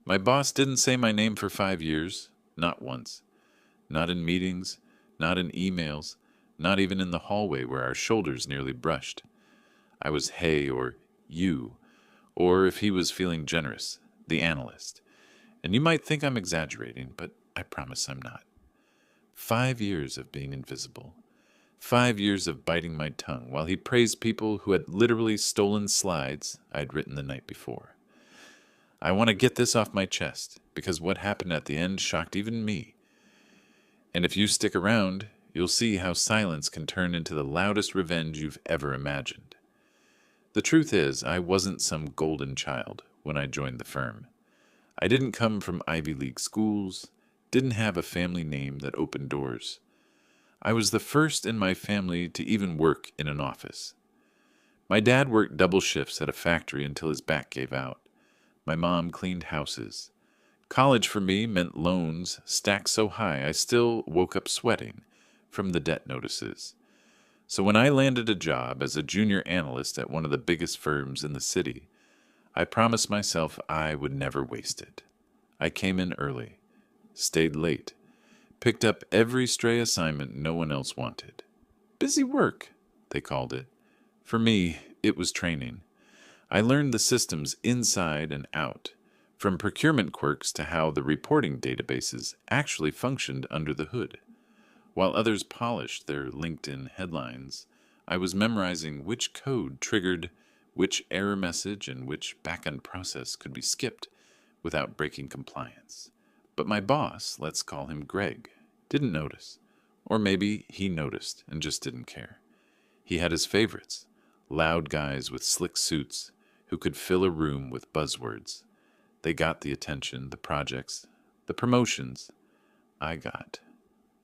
My boss didn't say my name for 5 years, not once. Not in meetings, not in emails, not even in the hallway where our shoulders nearly brushed. I was hey or you, or if he was feeling generous, the analyst. And you might think I'm exaggerating, but I promise I'm not. 5 years of being invisible. 5 years of biting my tongue while he praised people who had literally stolen slides I'd written the night before. I want to get this off my chest, because what happened at the end shocked even me. And if you stick around, you'll see how silence can turn into the loudest revenge you've ever imagined. The truth is, I wasn't some golden child when I joined the firm. I didn't come from Ivy League schools, didn't have a family name that opened doors. I was the first in my family to even work in an office. My dad worked double shifts at a factory until his back gave out. My mom cleaned houses. College for me meant loans stacked so high I still woke up sweating from the debt notices. So when I landed a job as a junior analyst at one of the biggest firms in the city, I promised myself I would never waste it. I came in early, stayed late, picked up every stray assignment no one else wanted. Busy work, they called it. For me, it was training. I learned the systems inside and out, from procurement quirks to how the reporting databases actually functioned under the hood. While others polished their LinkedIn headlines, I was memorizing which code triggered which error message and which backend process could be skipped without breaking compliance. But my boss, let's call him Greg, didn't notice. Or maybe he noticed and just didn't care. He had his favorites, loud guys with slick suits who could fill a room with buzzwords. They got the attention, the projects, the promotions. I got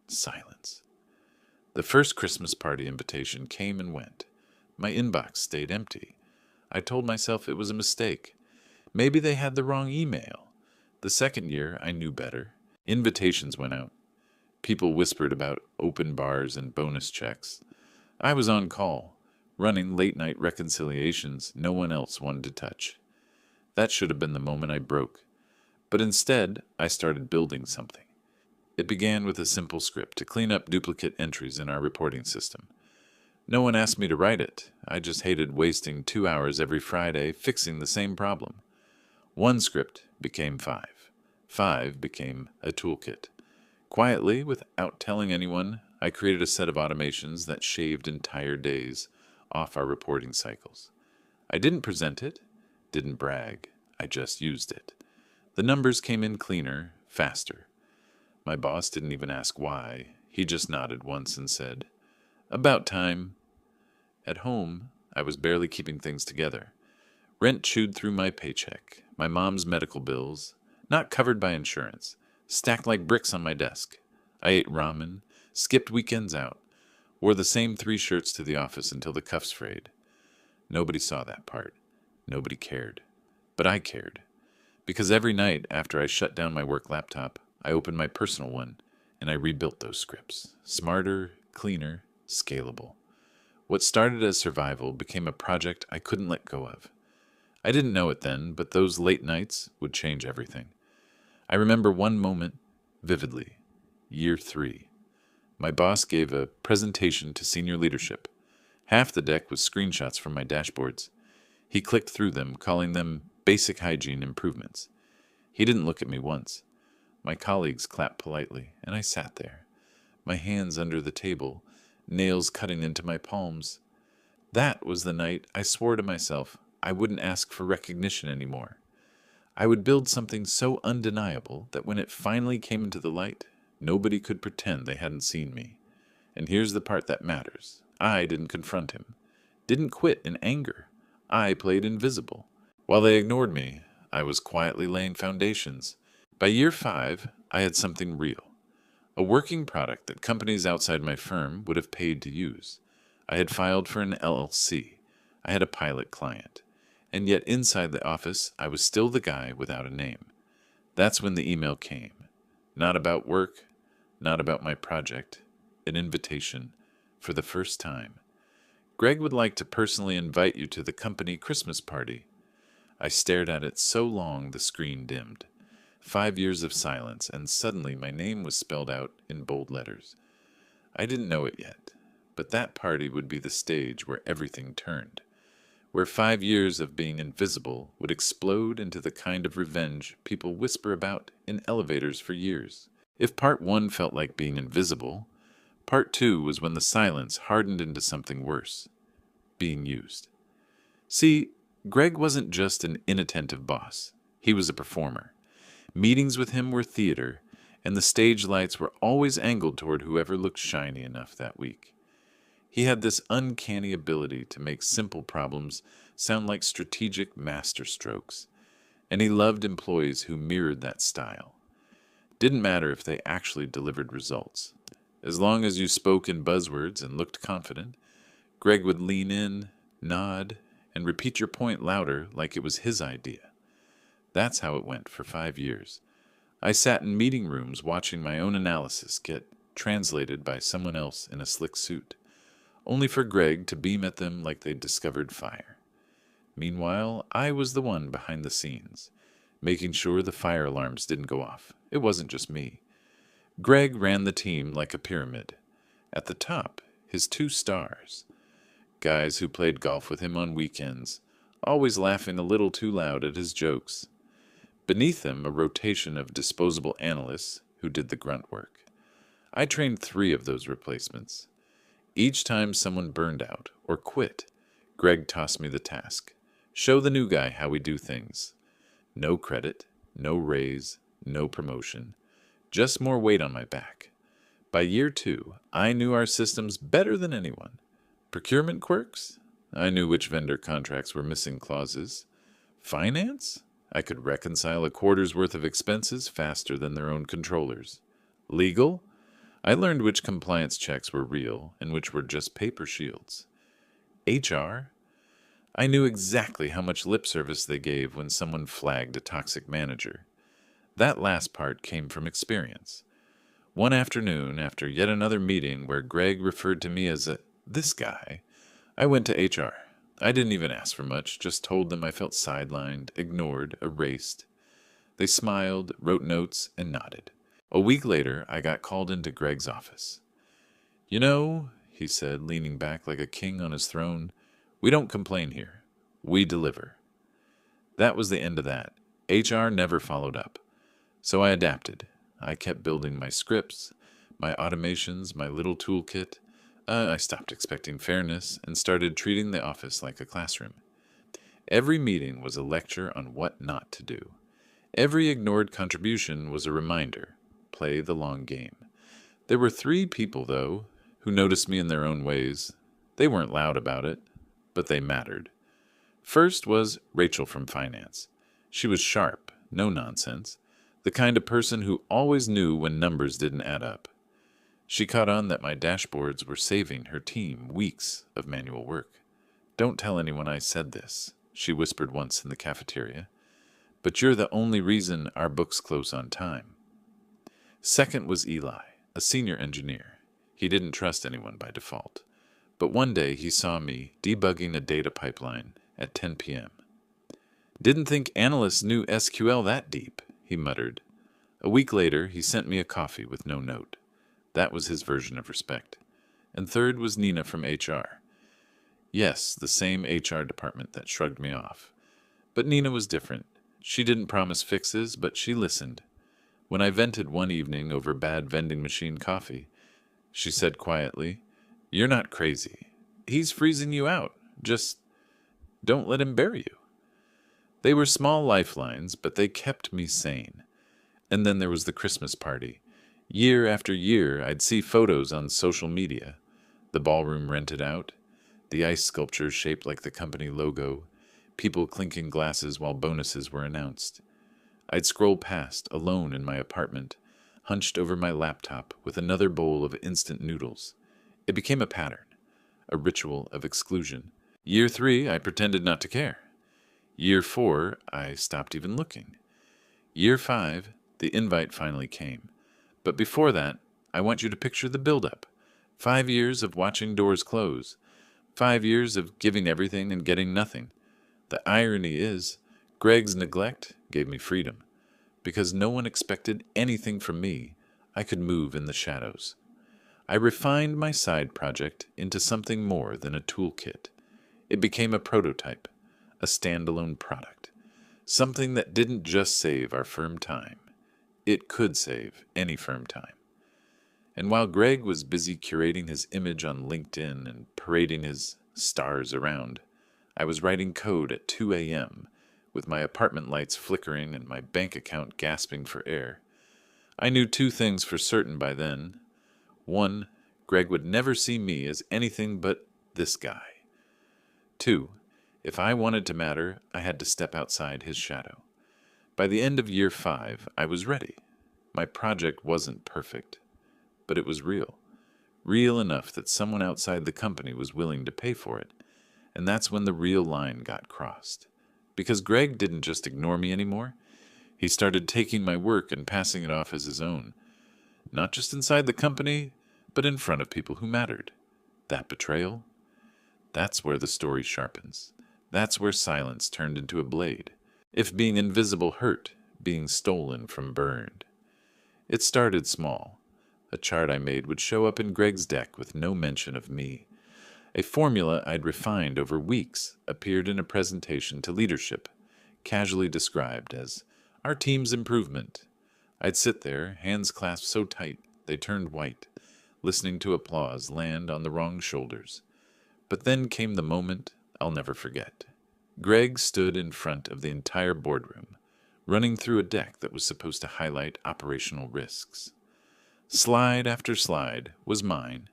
silence. The first Christmas party invitation came and went. My inbox stayed empty. I told myself it was a mistake. Maybe they had the wrong email. The second year, I knew better. Invitations went out. People whispered about open bars and bonus checks. I was on call, running late-night reconciliations no one else wanted to touch. That should have been the moment I broke. But instead, I started building something. It began with a simple script to clean up duplicate entries in our reporting system. No one asked me to write it. I just hated wasting 2 hours every Friday fixing the same problem. One script became 5. 5 became a toolkit. Quietly, without telling anyone, I created a set of automations that shaved entire days off our reporting cycles. I didn't present it, didn't brag. I just used it. The numbers came in cleaner, faster. My boss didn't even ask why. He just nodded once and said, "About time." At home, I was barely keeping things together. Rent chewed through my paycheck, my mom's medical bills, not covered by insurance, stacked like bricks on my desk. I ate ramen, skipped weekends out, wore the same 3 shirts to the office until the cuffs frayed. Nobody saw that part. Nobody cared. But I cared. Because every night after I shut down my work laptop, I opened my personal one, and I rebuilt those scripts. Smarter, cleaner, scalable. What started as survival became a project I couldn't let go of. I didn't know it then, but those late nights would change everything. I remember one moment vividly. Year 3. My boss gave a presentation to senior leadership. Half the deck was screenshots from my dashboards. He clicked through them, calling them basic hygiene improvements. He didn't look at me once. My colleagues clapped politely, and I sat there, my hands under the table, nails cutting into my palms. That was the night I swore to myself I wouldn't ask for recognition anymore. I would build something so undeniable that when it finally came into the light, nobody could pretend they hadn't seen me. And here's the part that matters. I didn't confront him, didn't quit in anger. I played invisible. While they ignored me, I was quietly laying foundations. By year 5, I had something real. A working product that companies outside my firm would have paid to use. I had filed for an LLC. I had a pilot client. And yet inside the office, I was still the guy without a name. That's when the email came. Not about work, not about my project. An invitation, for the first time. Greg would like to personally invite you to the company Christmas party. I stared at it so long the screen dimmed. 5 years of silence, and suddenly my name was spelled out in bold letters. I didn't know it yet, but that party would be the stage where everything turned, where 5 years of being invisible would explode into the kind of revenge people whisper about in elevators for years. If part one felt like being invisible, part two was when the silence hardened into something worse, being used. See, Greg wasn't just an inattentive boss. He was a performer. Meetings with him were theater, and the stage lights were always angled toward whoever looked shiny enough that week. He had this uncanny ability to make simple problems sound like strategic masterstrokes, and he loved employees who mirrored that style. Didn't matter if they actually delivered results. As long as you spoke in buzzwords and looked confident, Greg would lean in, nod, and repeat your point louder like it was his idea. That's how it went for 5 years. I sat in meeting rooms watching my own analysis get translated by someone else in a slick suit, only for Greg to beam at them like they'd discovered fire. Meanwhile, I was the one behind the scenes, making sure the fire alarms didn't go off. It wasn't just me. Greg ran the team like a pyramid. At the top, his 2 stars, guys who played golf with him on weekends, always laughing a little too loud at his jokes. Beneath them, a rotation of disposable analysts who did the grunt work. I trained 3 of those replacements. Each time someone burned out or quit, Greg tossed me the task. Show the new guy how we do things. No credit, no raise, no promotion. Just more weight on my back. By year 2, I knew our systems better than anyone. Procurement quirks? I knew which vendor contracts were missing clauses. Finance? I could reconcile a quarter's worth of expenses faster than their own controllers. Legal? I learned which compliance checks were real and which were just paper shields. HR? I knew exactly how much lip service they gave when someone flagged a toxic manager. That last part came from experience. One afternoon, after yet another meeting where Greg referred to me as this guy, I went to HR. I didn't even ask for much, just told them I felt sidelined, ignored, erased. They smiled, wrote notes, and nodded. A week later, I got called into Greg's office. "You know," he said, leaning back like a king on his throne, "we don't complain here. We deliver." That was the end of that. HR never followed up. So I adapted. I kept building my scripts, my automations, my little toolkit. I stopped expecting fairness and started treating the office like a classroom. Every meeting was a lecture on what not to do. Every ignored contribution was a reminder. Play the long game. There were 3 people, though, who noticed me in their own ways. They weren't loud about it, but they mattered. First was Rachel from finance. She was sharp, no nonsense, the kind of person who always knew when numbers didn't add up. She caught on that my dashboards were saving her team weeks of manual work. "Don't tell anyone I said this," she whispered once in the cafeteria, "but you're the only reason our books close on time." Second was Eli, a senior engineer. He didn't trust anyone by default. But one day he saw me debugging a data pipeline at 10 p.m. "Didn't think analysts knew SQL that deep," he muttered. A week later, he sent me a coffee with no note. That was his version of respect. And third was Nina from HR. Yes, the same HR department that shrugged me off. But Nina was different. She didn't promise fixes, but she listened. When I vented one evening over bad vending machine coffee, she said quietly, "You're not crazy. He's freezing you out. Just don't let him bury you." They were small lifelines, but they kept me sane. And then there was the Christmas party. Year after year, I'd see photos on social media. The ballroom rented out, the ice sculptures shaped like the company logo, people clinking glasses while bonuses were announced. I'd scroll past, alone in my apartment, hunched over my laptop with another bowl of instant noodles. It became a pattern, a ritual of exclusion. Year 3, I pretended not to care. Year 4, I stopped even looking. Year 5, the invite finally came. But before that, I want you to picture the build-up. 5 years of watching doors close. 5 years of giving everything and getting nothing. The irony is, Greg's neglect gave me freedom. because no one expected anything from me, I could move in the shadows. I refined my side project into something more than a toolkit. It became a prototype, a standalone product, something that didn't just save our firm time. It could save any firm time. And while Greg was busy curating his image on LinkedIn and parading his stars around, I was writing code at 2 a.m., with my apartment lights flickering and my bank account gasping for air. I knew two things for certain by then. One, Greg would never see me as anything but this guy. Two, if I wanted to matter, I had to step outside his shadow. By the end of year 5, I was ready. My project wasn't perfect, but it was real. Real enough that someone outside the company was willing to pay for it. And that's when the real line got crossed. Because Greg didn't just ignore me anymore. He started taking my work and passing it off as his own. Not just inside the company, but in front of people who mattered. That betrayal? That's where the story sharpens. That's where silence turned into a blade. If being invisible hurt, being stolen from burned. It started small. A chart I made would show up in Greg's deck with no mention of me. A formula I'd refined over weeks appeared in a presentation to leadership, casually described as our team's improvement. I'd sit there, hands clasped so tight they turned white, listening to applause land on the wrong shoulders. But then came the moment I'll never forget. Greg stood in front of the entire boardroom, running through a deck that was supposed to highlight operational risks. Slide after slide was mine.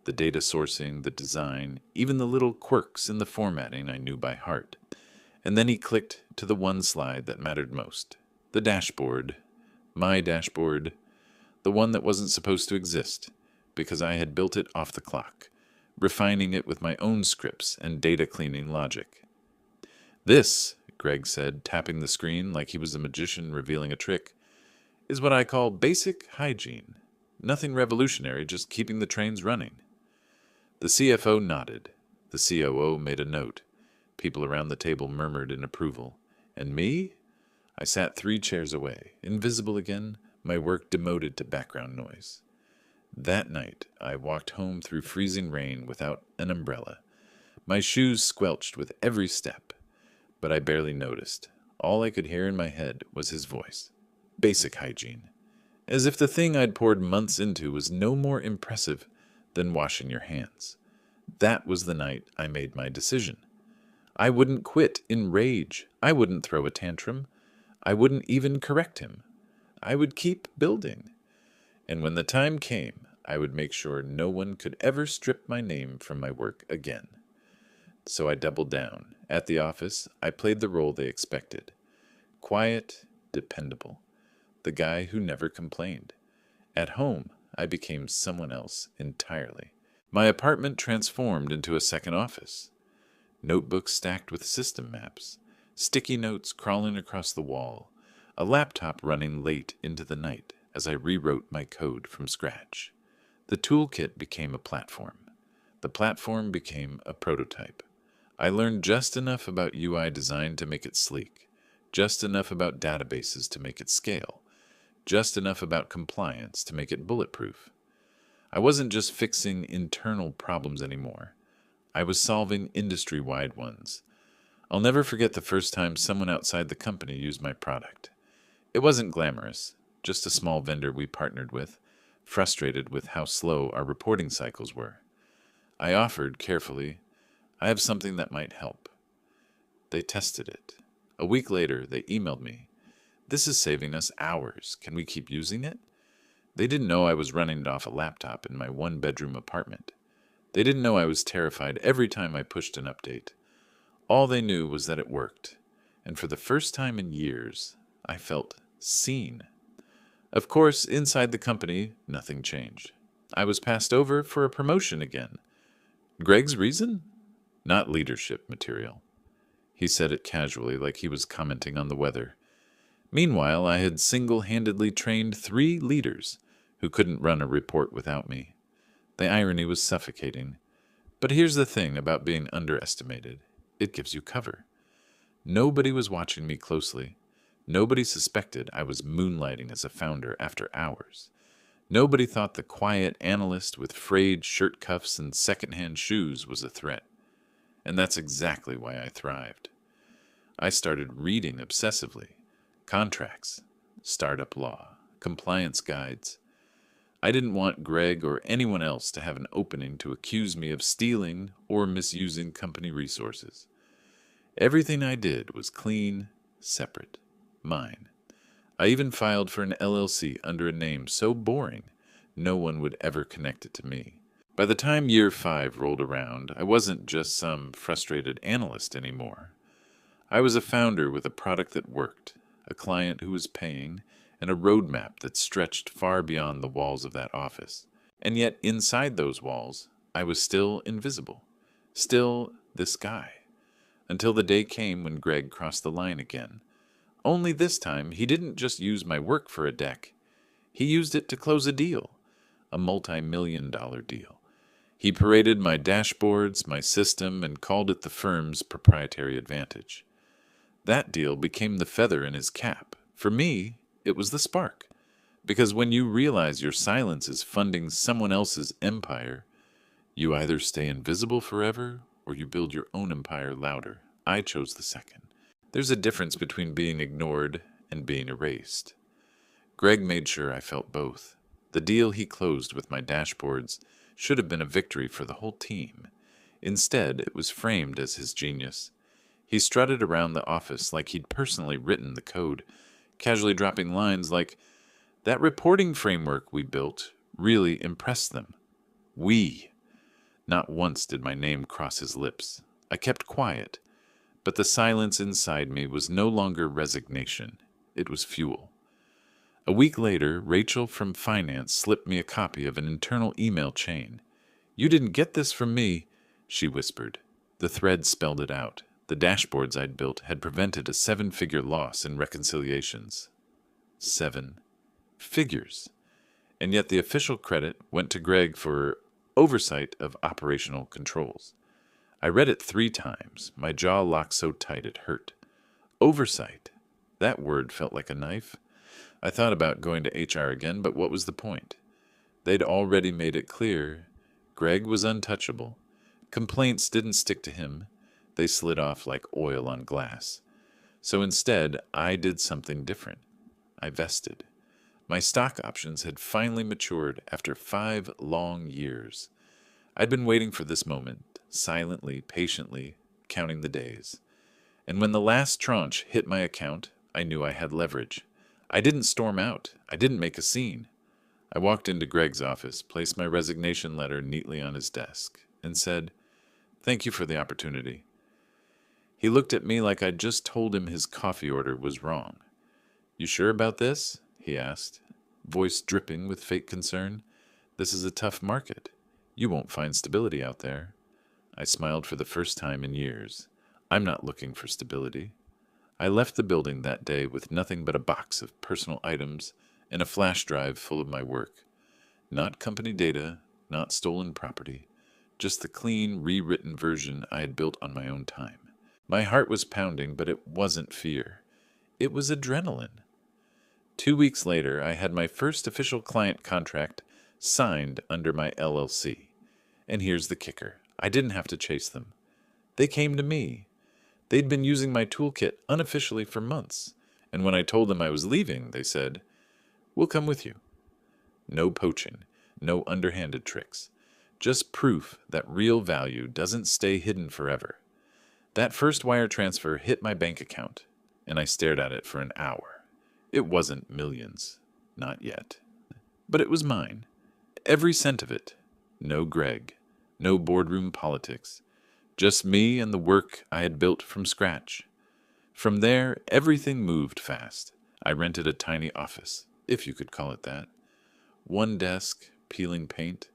The data sourcing, the design, even the little quirks in the formatting I knew by heart. And then he clicked to the one slide that mattered most. The dashboard. My dashboard. The one that wasn't supposed to exist, because I had built it off the clock, refining it with my own scripts and data cleaning logic. This, Greg said, tapping the screen like he was a magician revealing a trick, is what I call basic hygiene. Nothing revolutionary, just keeping the trains running. The CFO nodded. The COO made a note. People around the table murmured in approval. And me? I sat 3 chairs away, invisible again, my work demoted to background noise. That night, I walked home through freezing rain without an umbrella. My shoes squelched with every step, but I barely noticed. All I could hear in my head was his voice. Basic hygiene. As if the thing I'd poured months into was no more impressive than washing your hands. That was the night I made my decision. I wouldn't quit in rage. I wouldn't throw a tantrum. I wouldn't even correct him. I would keep building. And when the time came, I would make sure no one could ever strip my name from my work again. So I doubled down. At the office, I played the role they expected. Quiet, dependable. The guy who never complained. At home, I became someone else entirely. My apartment transformed into a second office. Notebooks stacked with system maps, sticky notes crawling across the wall, a laptop running late into the night as I rewrote my code from scratch. The toolkit became a platform. The platform became a prototype. I learned just enough about UI design to make it sleek, just enough about databases to make it scale, just enough about compliance to make it bulletproof. I wasn't just fixing internal problems anymore. I was solving industry-wide ones. I'll never forget the first time someone outside the company used my product. It wasn't glamorous, just a small vendor we partnered with, frustrated with how slow our reporting cycles were. I offered carefully, I have something that might help. They tested it. A week later, they emailed me. This is saving us hours. Can we keep using it? They didn't know I was running it off a laptop in my 1-bedroom apartment. They didn't know I was terrified every time I pushed an update. All they knew was that it worked. And for the first time in years, I felt seen. Of course, inside the company, nothing changed. I was passed over for a promotion again. Greg's reason? Not leadership material. He said it casually, like he was commenting on the weather. Meanwhile, I had single-handedly trained 3 leaders who couldn't run a report without me. The irony was suffocating. But here's the thing about being underestimated. It gives you cover. Nobody was watching me closely. Nobody suspected I was moonlighting as a founder after hours. Nobody thought the quiet analyst with frayed shirt cuffs and secondhand shoes was a threat. And that's exactly why I thrived. I started reading obsessively. Contracts, startup law, compliance guides. I didn't want Greg or anyone else to have an opening to accuse me of stealing or misusing company resources. Everything I did was clean, separate, mine. I even filed for an LLC under a name so boring no one would ever connect it to me. By the time year 5 rolled around, I wasn't just some frustrated analyst anymore. I was a founder with a product that worked, a client who was paying, and a roadmap that stretched far beyond the walls of that office. And yet, inside those walls, I was still invisible. Still this guy. Until the day came when Greg crossed the line again. Only this time, he didn't just use my work for a deck. He used it to close a deal. A multi-million-dollar deal. He paraded my dashboards, my system, and called it the firm's proprietary advantage. That deal became the feather in his cap. For me, it was the spark. Because when you realize your silence is funding someone else's empire, you either stay invisible forever or you build your own empire louder. I chose the second. There's a difference between being ignored and being erased. Greg made sure I felt both. The deal he closed with my dashboards should have been a victory for the whole team. Instead, it was framed as his genius. He strutted around the office like he'd personally written the code, casually dropping lines like, "That reporting framework we built really impressed them. We." Not once did my name cross his lips. I kept quiet, but the silence inside me was no longer resignation. It was fuel. A week later, Rachel from finance slipped me a copy of an internal email chain. "You didn't get this from me," she whispered. The thread spelled it out. The dashboards I'd built had prevented a 7-figure loss in reconciliations. 7 figures. And yet the official credit went to Greg for oversight of operational controls. I read it 3 times, my jaw locked so tight it hurt. Oversight. That word felt like a knife. I thought about going to HR again, but what was the point? They'd already made it clear. Greg was untouchable. Complaints didn't stick to him. They slid off like oil on glass. So instead, I did something different. I vested. My stock options had finally matured after 5 long years. I'd been waiting for this moment, silently, patiently, counting the days. And when the last tranche hit my account, I knew I had leverage. I didn't storm out. I didn't make a scene. I walked into Greg's office, placed my resignation letter neatly on his desk, and said, "Thank you for the opportunity." He looked at me like I'd just told him his coffee order was wrong. "You sure about this?" he asked, voice dripping with fake concern. "This is a tough market. You won't find stability out there." I smiled for the first time in years. I'm not looking for stability. I left the building that day with nothing but a box of personal items and a flash drive full of my work. Not company data, not stolen property, just the clean, rewritten version I had built on my own time. My heart was pounding, but it wasn't fear. It was adrenaline. 2 weeks later, I had my first official client contract signed under my LLC. And here's the kicker. I didn't have to chase them. They came to me. They'd been using my toolkit unofficially for months. And when I told them I was leaving, they said, "We'll come with you." No poaching, no underhanded tricks. Just proof that real value doesn't stay hidden forever. That first wire transfer hit my bank account, and I stared at it for an hour. It wasn't millions. Not yet. But it was mine. Every cent of it. No Greg. No boardroom politics. Just me and the work I had built from scratch. From there, everything moved fast. I rented a tiny office, if you could call it that. 1 desk, peeling paint,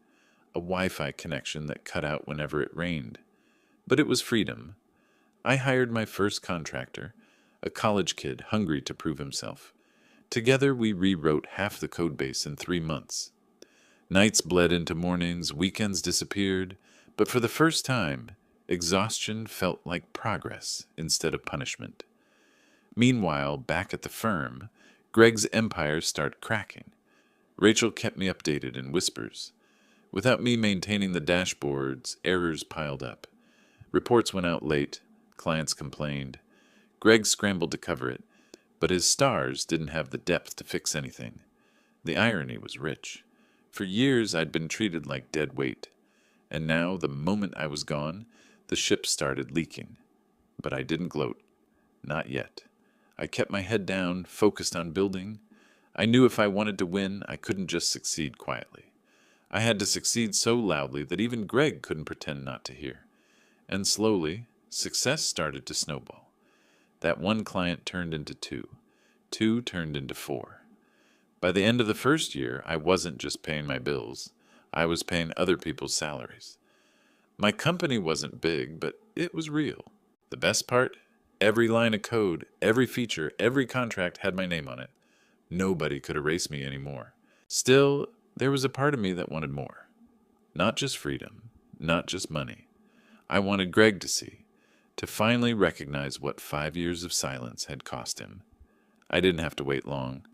a Wi-Fi connection that cut out whenever it rained. But it was freedom. I hired my first contractor, a college kid hungry to prove himself. Together we rewrote half the codebase in 3 months. Nights bled into mornings, weekends disappeared, but for the first time, exhaustion felt like progress instead of punishment. Meanwhile, back at the firm, Greg's empire started cracking. Rachel kept me updated in whispers. Without me maintaining the dashboards, errors piled up. Reports went out late, clients complained. Greg scrambled to cover it, but his stars didn't have the depth to fix anything. The irony was rich. For years I'd been treated like dead weight, and now, the moment I was gone, the ship started leaking. But I didn't gloat. Not yet. I kept my head down, focused on building. I knew if I wanted to win, I couldn't just succeed quietly. I had to succeed so loudly that even Greg couldn't pretend not to hear. And slowly, success started to snowball. That one client turned into two. Two turned into four. By the end of the first year, I wasn't just paying my bills. I was paying other people's salaries. My company wasn't big, but it was real. The best part? Every line of code, every feature, every contract had my name on it. Nobody could erase me anymore. Still, there was a part of me that wanted more. Not just freedom, not just money. I wanted Greg to finally recognize what 5 years of silence had cost him. I didn't have to wait long,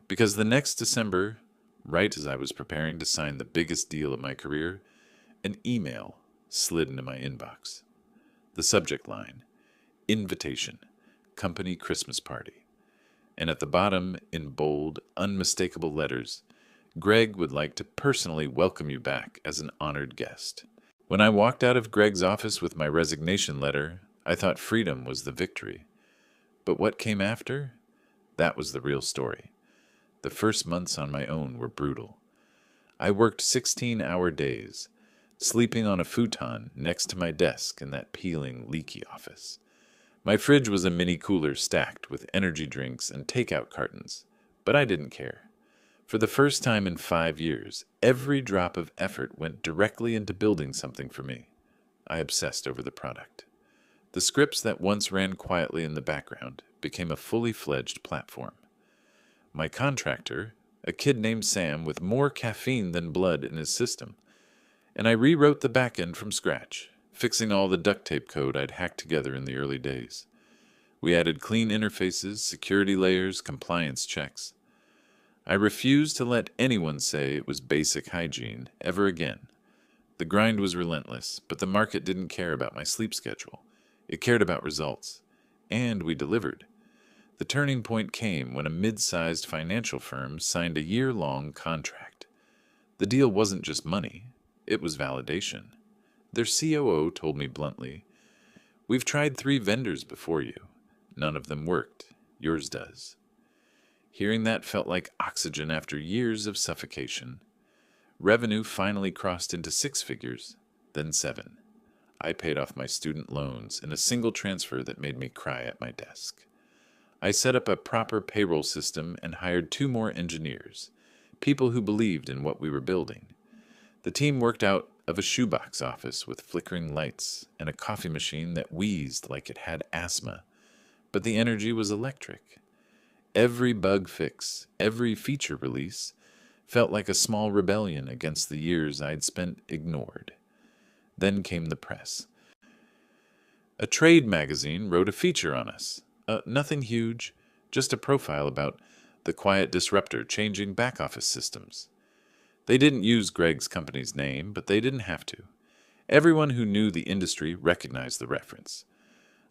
because the next December, right as I was preparing to sign the biggest deal of my career, an email slid into my inbox. The subject line, Invitation, Company Christmas Party. And at the bottom, in bold, unmistakable letters, Greg would like to personally welcome you back as an honored guest. When I walked out of Greg's office with my resignation letter, I thought freedom was the victory. But what came after? That was the real story. The first months on my own were brutal. I worked 16-hour days, sleeping on a futon next to my desk in that peeling, leaky office. My fridge was a mini cooler stacked with energy drinks and takeout cartons, but I didn't care. For the first time in 5 years, every drop of effort went directly into building something for me. I obsessed over the product. The scripts that once ran quietly in the background became a fully fledged platform. My contractor, a kid named Sam with more caffeine than blood in his system, and I rewrote the backend from scratch, fixing all the duct tape code I'd hacked together in the early days. We added clean interfaces, security layers, compliance checks. I refused to let anyone say it was basic hygiene ever again. The grind was relentless, but the market didn't care about my sleep schedule. It cared about results. And we delivered. The turning point came when a mid-sized financial firm signed a year-long contract. The deal wasn't just money, it was validation. Their COO told me bluntly, "We've tried 3 vendors before you. None of them worked. Yours does." Hearing that felt like oxygen after years of suffocation. Revenue finally crossed into 6 figures, then 7. I paid off my student loans in a single transfer that made me cry at my desk. I set up a proper payroll system and hired 2 more engineers, people who believed in what we were building. The team worked out of a shoebox office with flickering lights and a coffee machine that wheezed like it had asthma, but the energy was electric. Every bug fix, every feature release, felt like a small rebellion against the years I'd spent ignored. Then came the press. A trade magazine wrote a feature on us. Nothing huge, just a profile about the quiet disruptor changing back-office systems. They didn't use Greg's company's name, but they didn't have to. Everyone who knew the industry recognized the reference.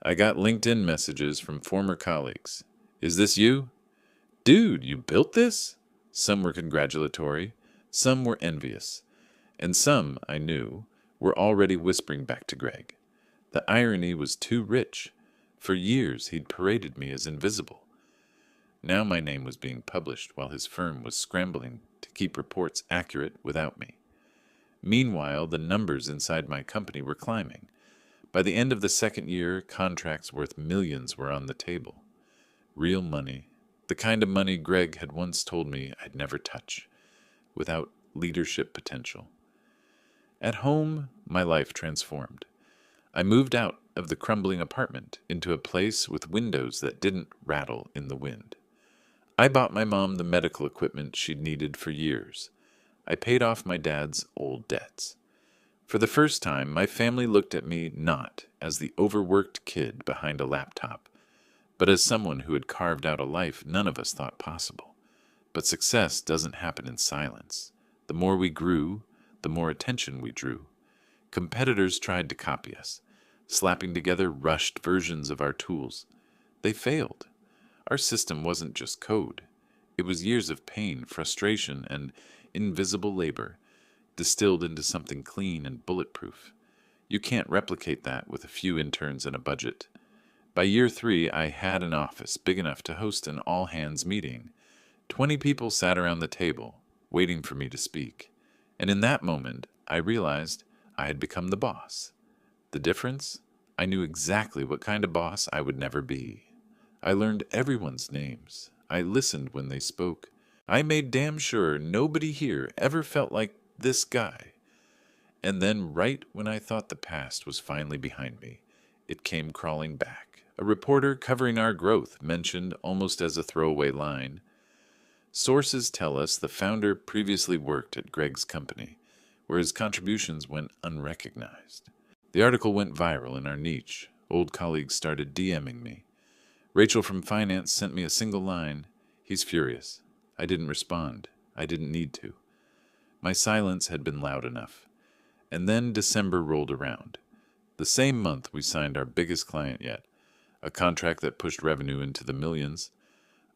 I got LinkedIn messages from former colleagues. "Is this you?" "Dude, you built this?" Some were congratulatory, some were envious, and some, I knew, were already whispering back to Greg. The irony was too rich. For years he'd paraded me as invisible. Now my name was being published while his firm was scrambling to keep reports accurate without me. Meanwhile, the numbers inside my company were climbing. By the end of the second year, contracts worth millions were on the table. Real money, the kind of money Greg had once told me I'd never touch, without leadership potential. At home, my life transformed. I moved out of the crumbling apartment into a place with windows that didn't rattle in the wind. I bought my mom the medical equipment she'd needed for years. I paid off my dad's old debts. For the first time, my family looked at me not as the overworked kid behind a laptop, but as someone who had carved out a life none of us thought possible. But success doesn't happen in silence. The more we grew, the more attention we drew. Competitors tried to copy us, slapping together rushed versions of our tools. They failed. Our system wasn't just code. It was years of pain, frustration, and invisible labor, distilled into something clean and bulletproof. You can't replicate that with a few interns and a budget. By year 3, I had an office big enough to host an all-hands meeting. 20 people sat around the table, waiting for me to speak. And in that moment, I realized I had become the boss. The difference? I knew exactly what kind of boss I would never be. I learned everyone's names. I listened when they spoke. I made damn sure nobody here ever felt like this guy. And then, right when I thought the past was finally behind me, it came crawling back. A reporter covering our growth mentioned, almost as a throwaway line, "Sources tell us the founder previously worked at Greg's company, where his contributions went unrecognized." The article went viral in our niche. Old colleagues started DMing me. Rachel from finance sent me a single line, "He's furious." I didn't respond. I didn't need to. My silence had been loud enough. And then December rolled around. The same month we signed our biggest client yet, a contract that pushed revenue into the millions.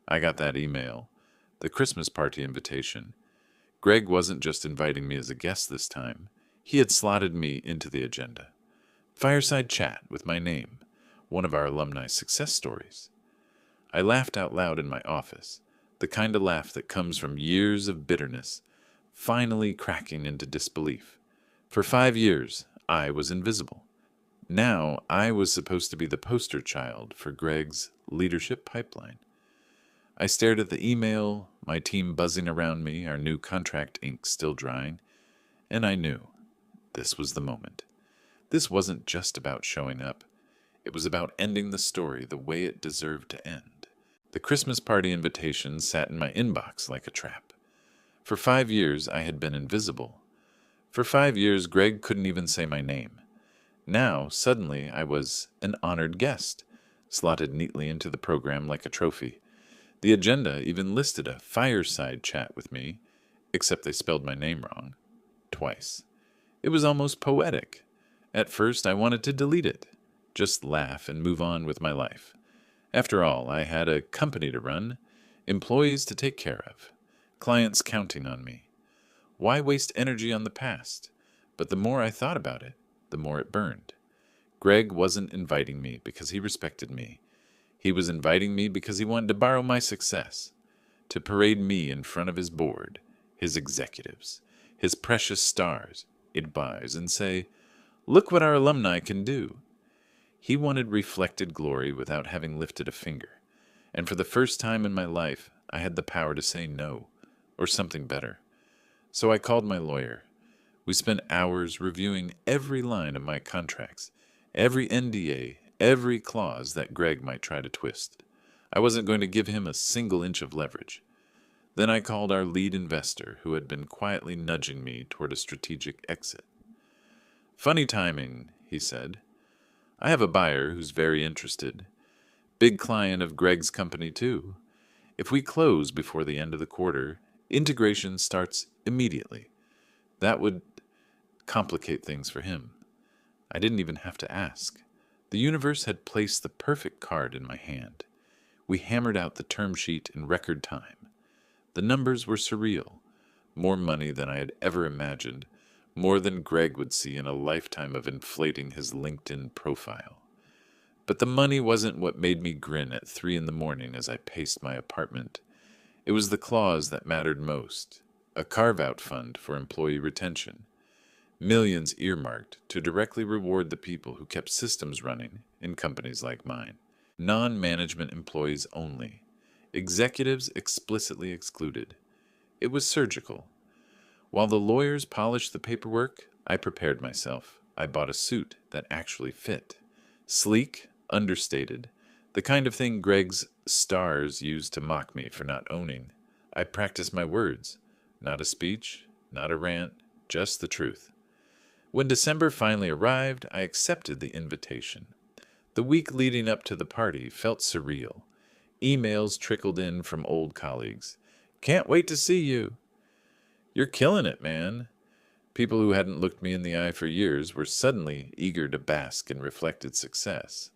I got that email, the Christmas party invitation. Greg wasn't just inviting me as a guest this time. He had slotted me into the agenda. Fireside chat with my name, one of our alumni success stories. I laughed out loud in my office, the kind of laugh that comes from years of bitterness, finally cracking into disbelief. For 5 years, I was invisible. Now, I was supposed to be the poster child for Greg's leadership pipeline. I stared at the email, my team buzzing around me, our new contract ink still drying, and I knew this was the moment. This wasn't just about showing up. It was about ending the story the way it deserved to end. The Christmas party invitation sat in my inbox like a trap. For 5 years, I had been invisible. For 5 years, Greg couldn't even say my name. Now, suddenly, I was an honored guest, slotted neatly into the program like a trophy. The agenda even listed a fireside chat with me, except they spelled my name wrong. Twice. It was almost poetic. At first, I wanted to delete it, just laugh and move on with my life. After all, I had a company to run, employees to take care of, clients counting on me. Why waste energy on the past? But the more I thought about it, the more it burned. Greg wasn't inviting me because he respected me. He was inviting me because he wanted to borrow my success, to parade me in front of his board, his executives, his precious stars, advise, and say, "Look what our alumni can do." He wanted reflected glory without having lifted a finger. And for the first time in my life, I had the power to say no, or something better. So I called my lawyer. We spent hours reviewing every line of my contracts, every NDA, every clause that Greg might try to twist. I wasn't going to give him a single inch of leverage. Then I called our lead investor, who had been quietly nudging me toward a strategic exit. "Funny timing," he said. "I have a buyer who's very interested. Big client of Greg's company, too. If we close before the end of the quarter, integration starts immediately. That would complicate things for him." I didn't even have to ask. The universe had placed the perfect card in my hand. We hammered out the term sheet in record time. The numbers were surreal. More money than I had ever imagined. More than Greg would see in a lifetime of inflating his LinkedIn profile. But the money wasn't what made me grin at 3 a.m. as I paced my apartment. It was the clause that mattered most. A carve-out fund for employee retention. Millions earmarked to directly reward the people who kept systems running in companies like mine. Non-management employees only. Executives explicitly excluded. It was surgical. While the lawyers polished the paperwork, I prepared myself. I bought a suit that actually fit. Sleek, understated, the kind of thing Greg's stars used to mock me for not owning. I practiced my words. Not a speech, not a rant, just the truth. When December finally arrived, I accepted the invitation. The week leading up to the party felt surreal. Emails trickled in from old colleagues. Can't wait to see you. You're killing it, man. People who hadn't looked me in the eye for years were suddenly eager to bask in reflected success.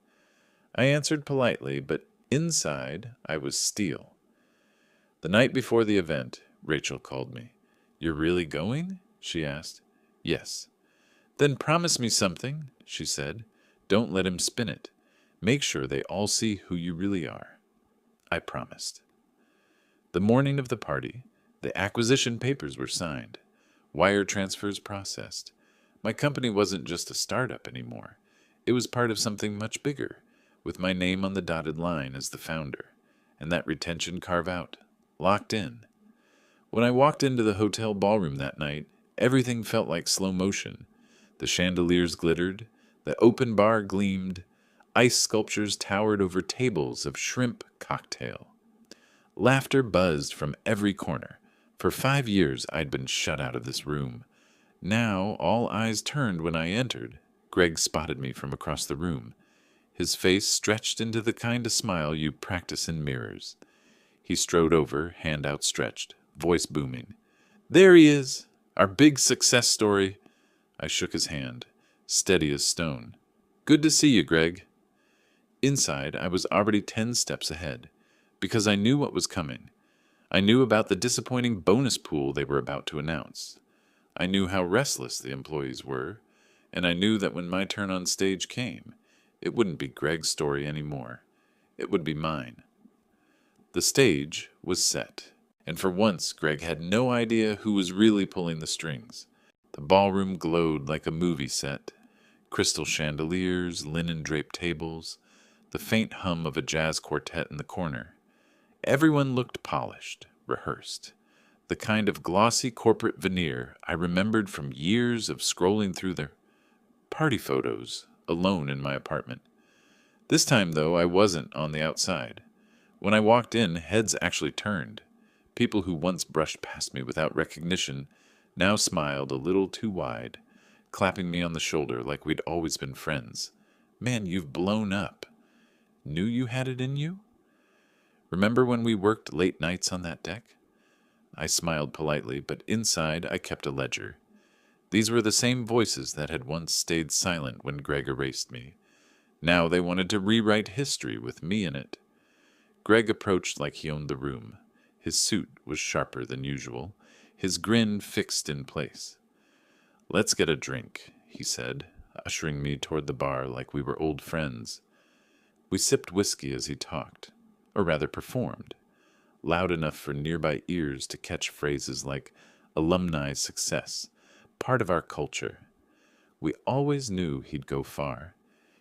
I answered politely, but inside I was steel. The night before the event, Rachel called me. You're really going? She asked. Yes. Then promise me something, she said. Don't let him spin it. Make sure they all see who you really are. I promised. The morning of the party, the acquisition papers were signed. Wire transfers processed. My company wasn't just a startup anymore. It was part of something much bigger, with my name on the dotted line as the founder, and that retention carve-out, locked in. When I walked into the hotel ballroom that night, everything felt like slow motion. The chandeliers glittered, the open bar gleamed, ice sculptures towered over tables of shrimp cocktail. Laughter buzzed from every corner. For 5 years I'd been shut out of this room. Now all eyes turned when I entered. Greg spotted me from across the room. His face stretched into the kind of smile you practice in mirrors. He strode over, hand outstretched, voice booming. There he is, our big success story. I shook his hand, steady as stone. Good to see you, Greg. Inside, I was already 10 steps ahead, because I knew what was coming. I knew about the disappointing bonus pool they were about to announce. I knew how restless the employees were, and I knew that when my turn on stage came, it wouldn't be Greg's story anymore. It would be mine. The stage was set, and for once Greg had no idea who was really pulling the strings. The ballroom glowed like a movie set. Crystal chandeliers, linen-draped tables, the faint hum of a jazz quartet in the corner. Everyone looked polished, rehearsed. The kind of glossy corporate veneer I remembered from years of scrolling through their party photos alone in my apartment. This time, though, I wasn't on the outside. When I walked in, heads actually turned. People who once brushed past me without recognition now smiled a little too wide, clapping me on the shoulder like we'd always been friends. Man, you've blown up. Knew you had it in you? Remember when we worked late nights on that deck? I smiled politely, but inside I kept a ledger. These were the same voices that had once stayed silent when Greg erased me. Now they wanted to rewrite history with me in it. Greg approached like he owned the room. His suit was sharper than usual, his grin fixed in place. Let's get a drink, he said, ushering me toward the bar like we were old friends. We sipped whiskey as he talked, or rather performed, loud enough for nearby ears to catch phrases like alumni success, part of our culture. We always knew he'd go far.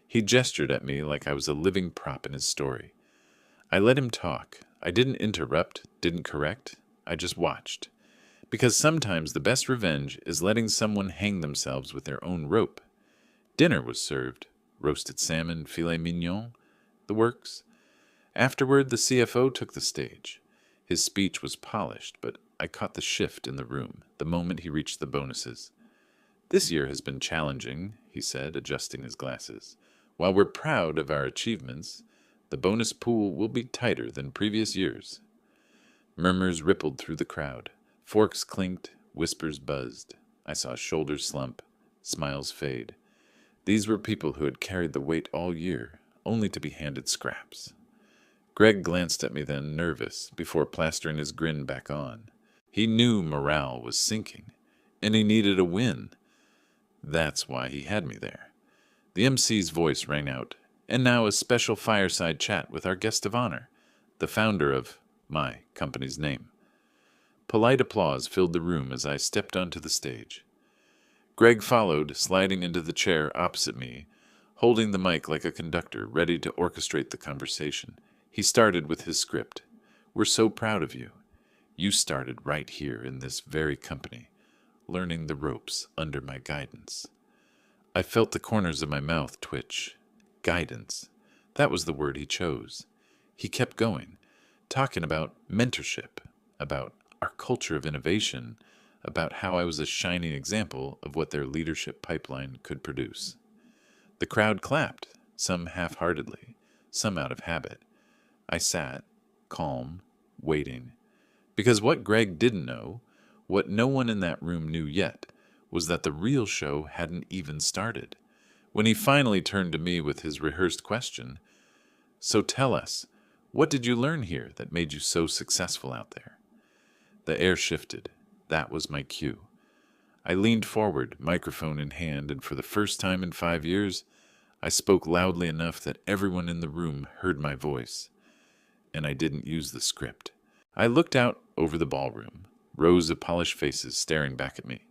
He gestured at me like I was a living prop in his story. I let him talk. I didn't interrupt, didn't correct. I just watched. Because sometimes the best revenge is letting someone hang themselves with their own rope. Dinner was served. Roasted salmon, filet mignon, the works. Afterward, the CFO took the stage. His speech was polished, but I caught the shift in the room the moment he reached the bonuses. This year has been challenging, he said, adjusting his glasses. While we're proud of our achievements, the bonus pool will be tighter than previous years. Murmurs rippled through the crowd. Forks clinked, whispers buzzed. I saw shoulders slump, smiles fade. These were people who had carried the weight all year, only to be handed scraps. Greg glanced at me then, nervous, before plastering his grin back on. He knew morale was sinking, and he needed a win. That's why he had me there. The MC's voice rang out, and now a special fireside chat with our guest of honor, the founder of my company's name. Polite applause filled the room as I stepped onto the stage. Greg followed, sliding into the chair opposite me, holding the mic like a conductor, ready to orchestrate the conversation. He started with his script. We're so proud of you. You started right here in this very company, learning the ropes under my guidance. I felt the corners of my mouth twitch. Guidance. That was the word he chose. He kept going, talking about mentorship, about our culture of innovation, about how I was a shining example of what their leadership pipeline could produce. The crowd clapped. some half-heartedly, some out of habit. I sat, calm, waiting. Because what Greg didn't know, what no one in that room knew yet, was that the real show hadn't even started. When he finally turned to me with his rehearsed question, "So tell us, what did you learn here that made you so successful out there?" The air shifted. That was my cue. I leaned forward, microphone in hand, and for the first time in 5 years, I spoke loudly enough that everyone in the room heard my voice. And I didn't use the script. I looked out over the ballroom, rows of polished faces staring back at me.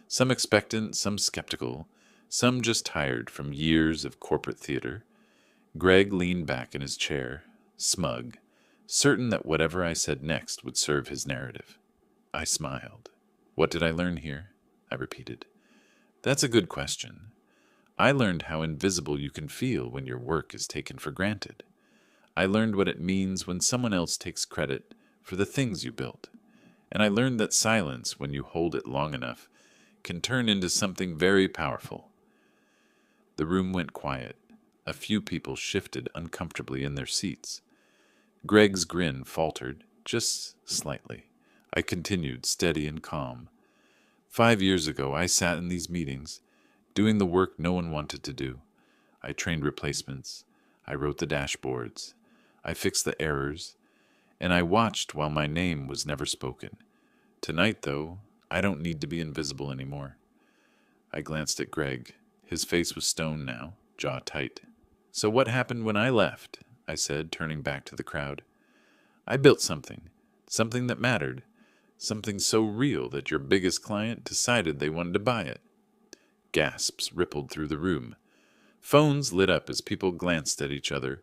Some expectant, some skeptical, some just tired from years of corporate theater. Greg leaned back in his chair, smug, certain that whatever I said next would serve his narrative. I smiled. "What did I learn here?" I repeated. "That's a good question. I learned how invisible you can feel when your work is taken for granted. I learned what it means when someone else takes credit for the things you built. And I learned that silence, when you hold it long enough, can turn into something very powerful." The room went quiet. A few people shifted uncomfortably in their seats. Greg's grin faltered, just slightly. I continued, steady and calm. 5 years ago, I sat in these meetings, doing the work no one wanted to do. I trained replacements. I wrote the dashboards. I fixed the errors. And I watched while my name was never spoken. Tonight, though, I don't need to be invisible anymore. I glanced at Greg. His face was stone now, jaw tight. "So what happened when I left?" I said, turning back to the crowd. "I built something that mattered, something so real that your biggest client decided they wanted to buy it." Gasps rippled through the room. Phones lit up as people glanced at each other,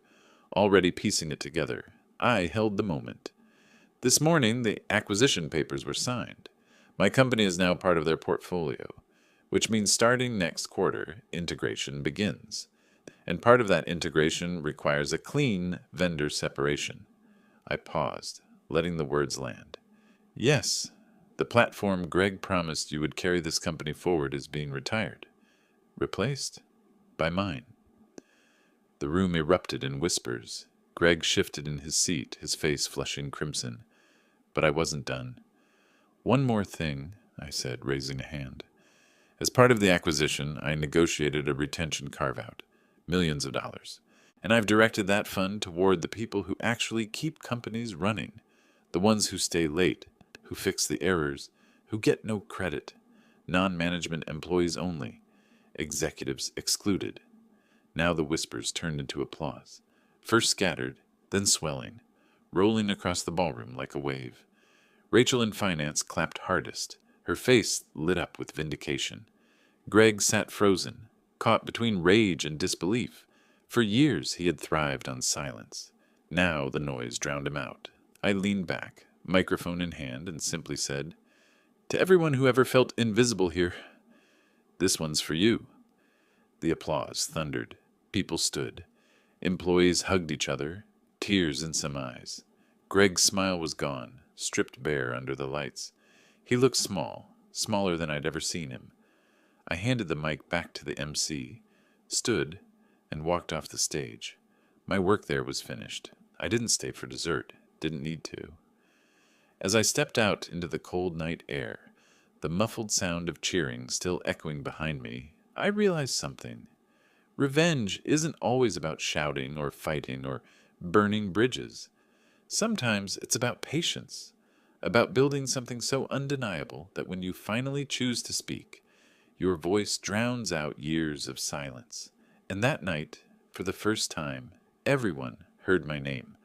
already piecing it together. I held the moment. "This morning, the acquisition papers were signed. My company is now part of their portfolio, which means starting next quarter, integration begins. And part of that integration requires a clean vendor separation." I paused, letting the words land. "Yes, the platform Greg promised you would carry this company forward is being retired. Replaced by mine." The room erupted in whispers. Greg shifted in his seat, his face flushing crimson. But I wasn't done. "One more thing," I said, raising a hand. "As part of the acquisition, I negotiated a retention carve-out, millions of dollars. And I've directed that fund toward the people who actually keep companies running, the ones who stay late, who fix the errors, who get no credit, non-management employees only, executives excluded." Now the whispers turned into applause, first scattered, then swelling, rolling across the ballroom like a wave. Rachel in finance clapped hardest, her face lit up with vindication. Greg sat frozen, caught between rage and disbelief. For years he had thrived on silence. Now the noise drowned him out. I leaned back, microphone in hand, and simply said, "To everyone who ever felt invisible here, this one's for you." The applause thundered. People stood. Employees hugged each other, tears in some eyes. Greg's smile was gone, stripped bare under the lights. He looked small, smaller than I'd ever seen him. I handed the mic back to the MC, stood, and walked off the stage. My work there was finished. I didn't stay for dessert, didn't need to. As I stepped out into the cold night air, the muffled sound of cheering still echoing behind me, I realized something. Revenge isn't always about shouting or fighting or burning bridges. Sometimes it's about patience, about building something so undeniable that when you finally choose to speak, your voice drowns out years of silence. And that night, for the first time, everyone heard my name.